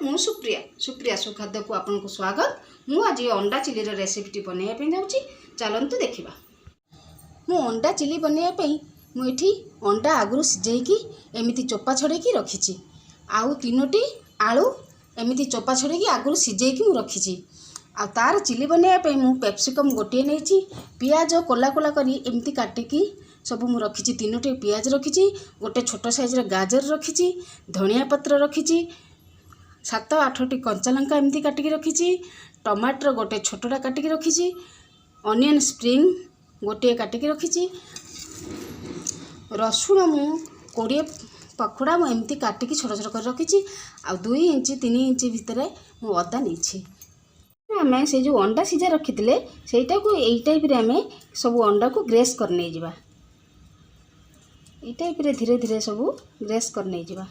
मु सुप्रिया सुखाद्य को आपन को स्वागत। मु आज अंडा चिली रेसिपी बनवाई जाऊँगी, चलतु देखा। मु अंडा चिली बनवाई मुझे अंडा आगुरी सिझेकी एमती चोपा छड़ेकी रखी, आउ 3टी आलू एमती चोपा छड़ेकी आगुरी सिझेकी रखी। आ तार चिली बनवाई मु कैप्सिकम गोटे नहीं, पियाज कोला कोला करी एमती काटिकी सब मु रखी। 3टी पियाज रखी, गोटे छोट साइज गाजर रखी, धनिया पत्र रखी, 7-8टी कंचा लंका एमती काटिकी रखी, टमाटर गोटे छोटा काटिकी रखी, अनियन स्प्रिंग गोटे काटिकी रखी, रसुण मु 20 पखुड़ा एमती काटिकी छोट छोट कर रखी, आ 2 इंच 3 इंच भितर मु अदा नहीं। आम से जो अंडा सीझा रखी सेटा को यही टाइप आम सब अंडा को ग्रेस कर नहीं जावा, यही टाइप धीरे धीरे सब ग्रेस कर नहीं जावा।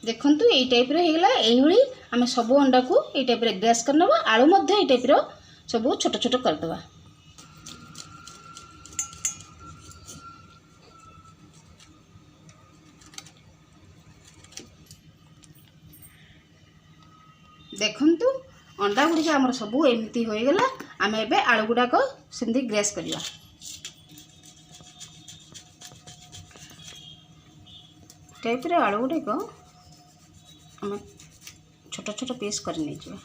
देखंतु यही टाइप होगा, यही आम सब अंडा को यही टाइप ग्रेस करना, आलू मध्य यही टाइप सब छोट छोट करदे। देखंतु अंडा गुड़िक आमर सब एमती होगला। आम एबे आलू गुड़ाक सेमती ग्रेस करवा। टाइप आलू गुड़िक आम छोट छोट पीस कर नहीं जावा।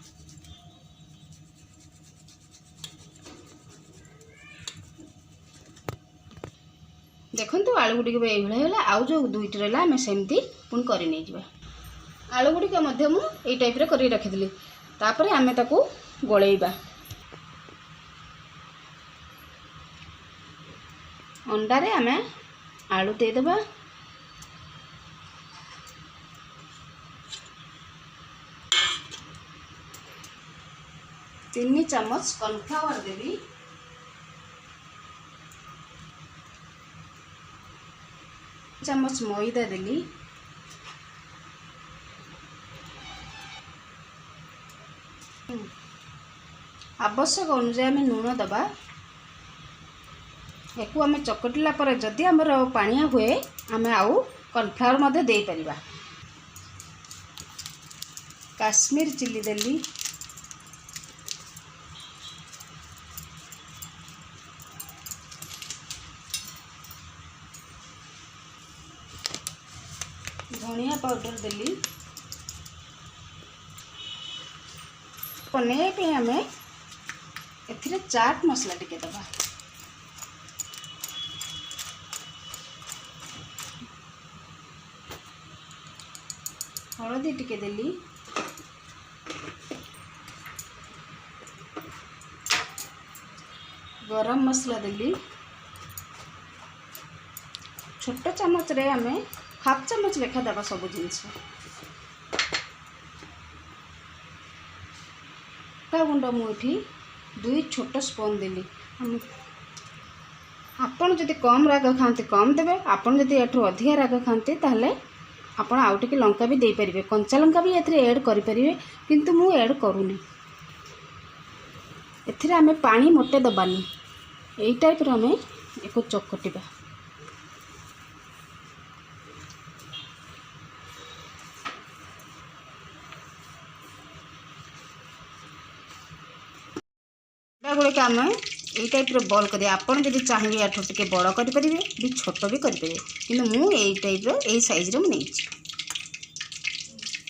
देखंतु आलू गुड़िक ये आउ जो 2टी रहा आम सेमती पुणी कर नहीं जावा। आलू गुड़िक यही टाइप कर रखी, तापर आम ताकू गोलेबा। अंडारे आम आलू देदेबा, 3 चम्मच कॉर्नफ्लावर देवी, 1 चम्मच मैदा देली, आवश्यक अनुसार आम लुण दबा। एक आम चकटिला पर जदि आमर पानिया हुए आम आउ कॉर्नफ्लावर मध्य दे परिबा। काश्मीर चिली देली, धनिया पाउडर देली, पने पे आम एथिरे चाट मसला टिके दबा। हलदी टिके देली, गरम मसला देली, छोट चम्मच रे आम हाफ चम्मच लेखा दबा सब जिनस। गुंड मुठी 2 छोट स्पून देली। आपन जदि कम राग खाते कम देवे, आपन जदि एठू अधिक राग खाते ताहले आपन आउ टिके लंका भी दे परिबे, कंचा लंका भी एथरे ऐड करि परिबे, किंतु मु ऐड करूनी। एथरे आमे पानी मोटे दबानी, एई टाइप रो आमे एको चकटिबा। गुड़िक आम यही टाइप बॉल कर, आपड़ जब चाहिए या टे बड़ करेंगे भी छोट भी करेंगे, कि यही टाइप यही साइज नहीं।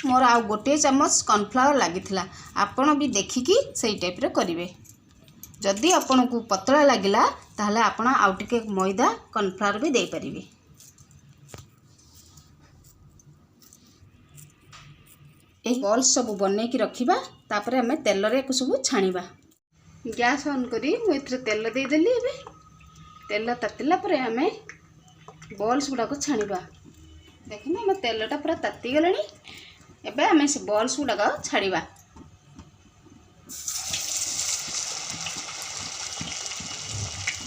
मोर आउ गोटे चम्मच कॉर्नफ्लावर लगी, आपण भी देखिकी सही टाइप करेंगे। जदि आपण को पतला लगिला ताहले आपण आउ टिके मैदा कॉर्नफ्लावर भी दे पारिबे। ए बॉल सब बने की रखिबा, तापर हमें तेल रे सब छाणीबा। गैस ऑन करी मुझे तेल देदेली। एबे तेल तातिला पर आम बॉल्स गुड़ाक छाणीबा। देखना आम तेलटा पूरा ताती गलानी, एबे आम से बॉल्स गुड़ाक छाड़ीबा।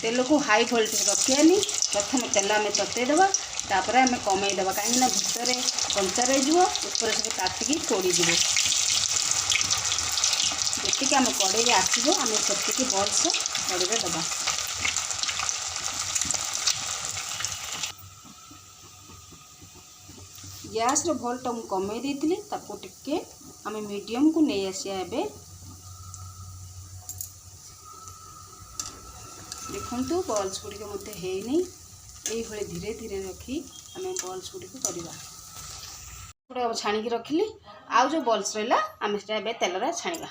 तेल को हाई वोल्टेज रखियानी, प्रथम तेल आम ततेदेवा, तापर आम कमेदेवा, कहीं भितर कंचा रही ऊपर सब तातिकी पोड़ीज। जी ଯେତିକି ଆମ କଡ଼େଇରେ ଆସିବ ଆମେ ସେତିକି ବଲ୍ସ କଡ଼େଇରେ ଦେବା। ଗ୍ୟାସ୍ର ଭଲ୍ଟ ମୁଁ କମେଇ ଦେଇଥିଲି, ତାକୁ ଟିକେ ଆମେ ମିଡ଼ିୟମ୍କୁ ନେଇ ଆସିବା। ଏବେ ଦେଖନ୍ତୁ ବଲ୍ସ ଗୁଡ଼ିକ ମଧ୍ୟ ହେଇନି, এইଭଳି ଧୀରେ ଧୀରେ ରଖି ଆମେ ବଲ୍ସ ଗୁଡ଼ିକୁ କରିବା। ଗୋଟେ ଛାଣିକି ରଖିଲି, ଆଉ ଯେଉଁ ବଲ୍ସ ରହିଲା ଆମେ ସେଟା ଏବେ ତେଲରେ ଛାଣିବା।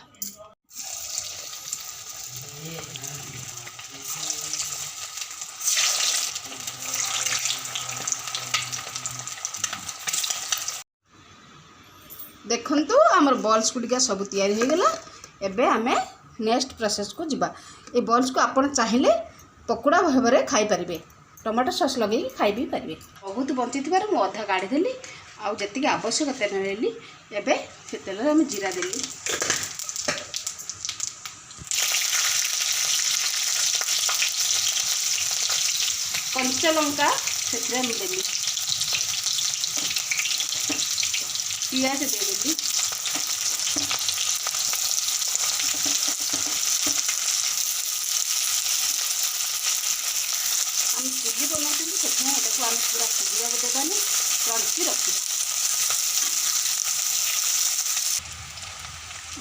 ଦେଖନ୍ତୁ ଆମର ବଲ୍ସ ଗୁଡ଼ିକ ସବୁ ତିଆରି ହୋଇଗଲା। ଏବେ ଆମେ ନେକ୍ସଟ ପ୍ରୋସେସକୁ ଯିବା। ଏ ବଲ୍ସକୁ ଆପଣ ଚାହିଁଲେ ପକୋଡ଼ା ଭାବରେ ଖାଇପାରିବେ, ଟମାଟୋ ସସ୍ ଲଗେଇକି ଖାଇ ବି ପାରିବେ। ବହୁତ ବଞ୍ଚିଥିବାରୁ ମୁଁ ଅଧା କାଢ଼ିଦେଲି, ଆଉ ଯେତିକି ଆବଶ୍ୟକ ତେଲ ନେଲି। ଏବେ ସେ ତେଲରେ ଆମେ ଜିରା ଦେଲି, କଞ୍ଚା ଲଙ୍କା ସେଥିରେ ମୁଁ ଦେଲି, ପିଆଜ ଦେଇଦେଲି, ଆମେ ଚିଲି ବନାଉଛନ୍ତି ସେଥିପାଇଁ ଏଟାକୁ ଆମେ ପୁରା ସିଝିବାକୁ ଦେବାନି, କ୍ରଞ୍ଚି ରଖିବା।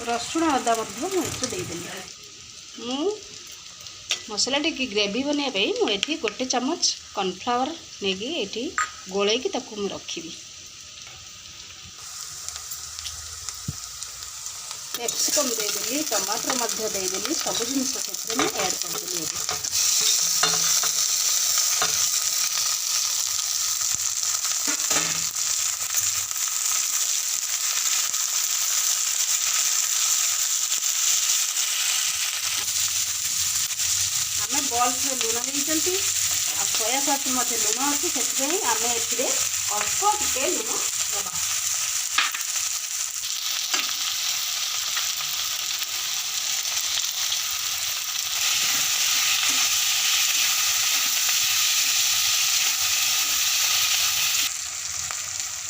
ରସୁଣ ଅଦା ମଧ୍ୟ ମୁଁ ଏଥିରେ ଦେଇଦେଲି। ମୁଁ ମସଲାଟିକି ଗ୍ରେଭି ବନେଇବା ପାଇଁ ମୁଁ ଏଠି 1 ଚାମଚ କର୍ଣ୍ଣଫ୍ଲାୱାର ନେଇକି ଏଠି ଗୋଳେଇକି ତାକୁ ମୁଁ ରଖିବି। କ୍ୟାପ୍ସିକମ୍ ଦେଇଦେଲି, ଟମାଟର ମଧ୍ୟ ଦେଇଦେଲି, ସବୁ ଜିନିଷ ସେଥିରେ ମୁଁ ଆଡ଼୍ କରିଦେଲି। ଏବେ ଆମେ ବଲ୍ସରେ ଲୁଣ ଦେଇଛନ୍ତି, ଆଉ ସୋୟା ସସ୍ ମଧ୍ୟ ଲୁଣ ଅଛି, ସେଥିପାଇଁ ଆମେ ଏଥିରେ ଅଳ୍ପ ଟିକେ ଲୁଣ ଦେବା।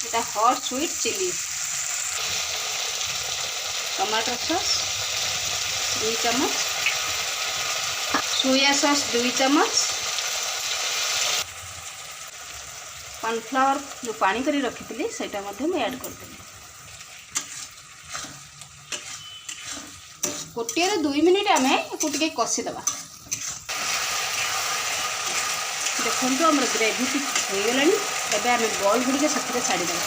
এটা হট সুইট চিলি, टमाटर सॉस 2 चम्मच, सोया सॉस 2 चम्मच, कॉर्नफ्लावर जो पानी करी रखी सेटा मध्य मैं ऐड करदेली। 1 ରୁ 2 मिनिट आम टे कषिदेवा। देखो आम ग्रेवी हो गला। एबे आम बॉल गुड़िक से छाड़ीदे।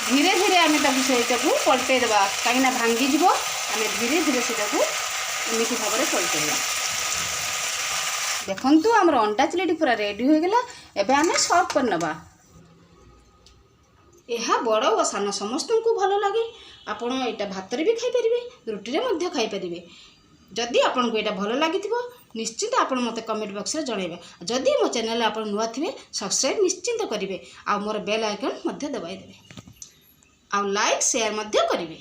धीरे धीरे आम सहीटा पलटे देवा, कहीं भांगी आम धीरे धीरे से एमती भाव में पलटेवा। देखु आम अंडा चिली पूरा रेडी हो गला। एबे आम सर्व करनवा। यह बड़ और सान समस्त को भल लगे। आपण यहाँ भात भी खाईपर, रुटी में खाईपर। जदि आपन को यहाँ भल लगी निश्चिंत आपण मत कमेंट बॉक्स में जनइबे। जदि मो चैनल आप नुआ थे सब्सक्राइब निश्चिंत करेंगे, आ मोर बेल आइकन दबाई देवे, आ लाइक शेयर करेंगे।